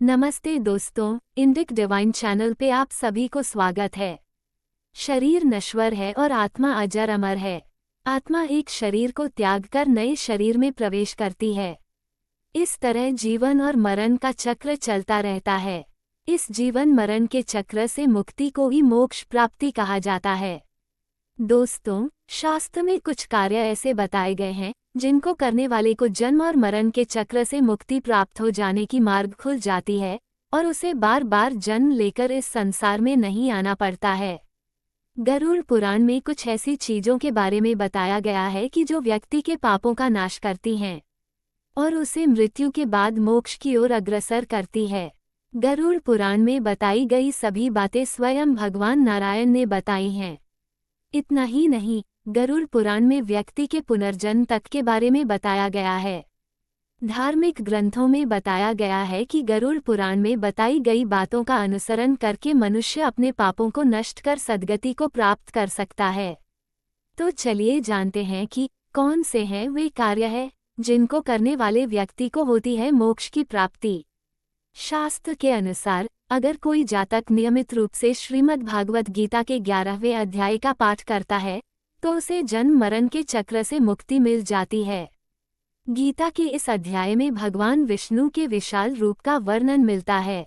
नमस्ते दोस्तों, Indic divine channel पे आप सभी को स्वागत है। शरीर नश्वर है और आत्मा अजर अमर है। आत्मा एक शरीर को त्याग कर नए शरीर में प्रवेश करती है। इस तरह जीवन और मरण का चक्र चलता रहता है। इस जीवन मरण के चक्र से मुक्ति को ही मोक्ष प्राप्ति कहा जाता है। दोस्तों, शास्त्र में कुछ कार्य ऐसे बताए गए हैं जिनको करने वाले को जन्म और मरण के चक्र से मुक्ति प्राप्त हो जाने की मार्ग खुल जाती है और उसे बार बार जन्म लेकर इस संसार में नहीं आना पड़ता है। गरुड़ पुराण में कुछ ऐसी चीजों के बारे में बताया गया है कि जो व्यक्ति के पापों का नाश करती हैं और उसे मृत्यु के बाद मोक्ष की ओर अग्रसर करती है। गरुड़ पुराण में बताई गई सभी बातें स्वयं भगवान नारायण ने बताई हैं। इतना ही नहीं, गरुड़ पुराण में व्यक्ति के पुनर्जन्म तक के बारे में बताया गया है। धार्मिक ग्रंथों में बताया गया है कि गरुड़ पुराण में बताई गई बातों का अनुसरण करके मनुष्य अपने पापों को नष्ट कर सद्गति को प्राप्त कर सकता है। तो चलिए जानते हैं कि कौन से हैं वे कार्य हैं जिनको करने वाले व्यक्ति को होती है मोक्ष की प्राप्ति। शास्त्र के अनुसार अगर कोई जातक नियमित रूप से श्रीमद् भागवत गीता के 11वें अध्याय का पाठ करता है तो उसे जन्म मरण के चक्र से मुक्ति मिल जाती है। गीता के इस अध्याय में भगवान विष्णु के विशाल रूप का वर्णन मिलता है।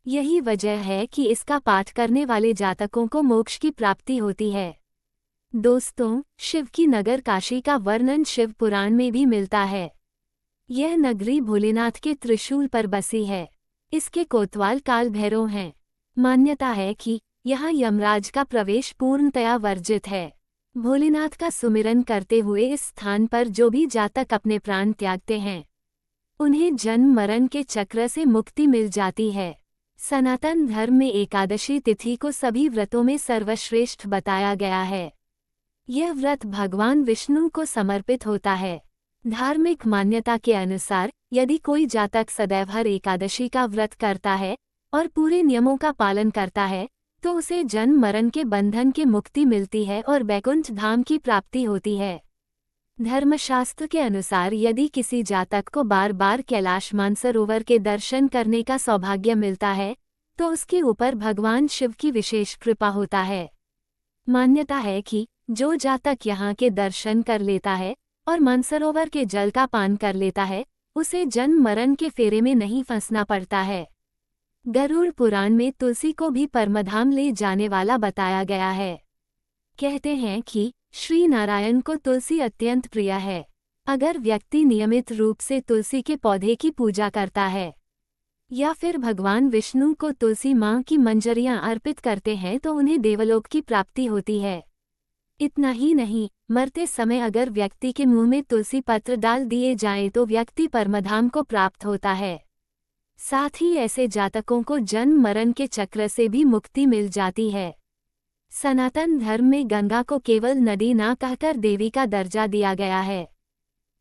यही वजह है कि इसका पाठ करने वाले जातकों को मोक्ष की प्राप्ति होती है। दोस्तों, शिव की नगर काशी का वर्णन शिव पुराण में भी मिलता है। यह नगरी भोलेनाथ के त्रिशूल पर बसी है। इसके कोतवाल काल भैरव हैं। मान्यता है कि यहाँ यमराज का प्रवेश पूर्णतया वर्जित है। भोलेनाथ का सुमिरन करते हुए इस स्थान पर जो भी जातक अपने प्राण त्यागते हैं उन्हें जन्म मरण के चक्र से मुक्ति मिल जाती है। सनातन धर्म में एकादशी तिथि को सभी व्रतों में सर्वश्रेष्ठ बताया गया है। यह व्रत भगवान विष्णु को समर्पित होता है। धार्मिक मान्यता के अनुसार यदि कोई जातक सदैव हर एकादशी का व्रत करता है और पूरे नियमों का पालन करता है तो उसे जन्म मरण के बंधन की मुक्ति मिलती है और वैकुंठ धाम की प्राप्ति होती है। धर्मशास्त्र के अनुसार यदि किसी जातक को बार बार कैलाश मानसरोवर के दर्शन करने का सौभाग्य मिलता है तो उसके ऊपर भगवान शिव की विशेष कृपा होता है। मान्यता है कि जो जातक यहाँ के दर्शन कर लेता है और मानसरोवर के जल का पान कर लेता है उसे जन्म मरण के फेरे में नहीं फंसना पड़ता है। गरुड़ पुराण में तुलसी को भी परमधाम ले जाने वाला बताया गया है। कहते हैं कि श्री नारायण को तुलसी अत्यंत प्रिय है। अगर व्यक्ति नियमित रूप से तुलसी के पौधे की पूजा करता है या फिर भगवान विष्णु को तुलसी माँ की मंजरियाँ अर्पित करते हैं तो उन्हें देवलोक की प्राप्ति होती है। इतना ही नहीं, मरते समय अगर व्यक्ति के मुंह में तुलसी पत्र डाल दिए जाएं तो व्यक्ति परमधाम को प्राप्त होता है। साथ ही ऐसे जातकों को जन्म मरण के चक्र से भी मुक्ति मिल जाती है। सनातन धर्म में गंगा को केवल नदी ना कहकर देवी का दर्जा दिया गया है।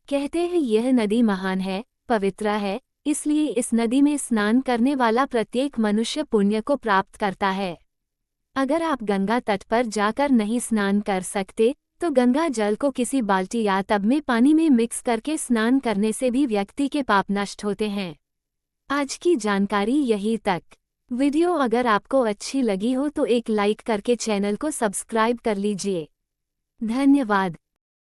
कहते हैं यह नदी महान है, पवित्र है, इसलिए इस नदी में स्नान करने वाला प्रत्येक मनुष्य पुण्य को प्राप्त करता है। अगर आप गंगा तट पर जाकर नहीं स्नान कर सकते तो गंगा जल को किसी बाल्टी या टब में पानी में मिक्स करके स्नान करने से भी व्यक्ति के पाप नष्ट होते हैं। आज की जानकारी यही तक। वीडियो अगर आपको अच्छी लगी हो तो एक लाइक करके चैनल को सब्सक्राइब कर लीजिए। धन्यवाद।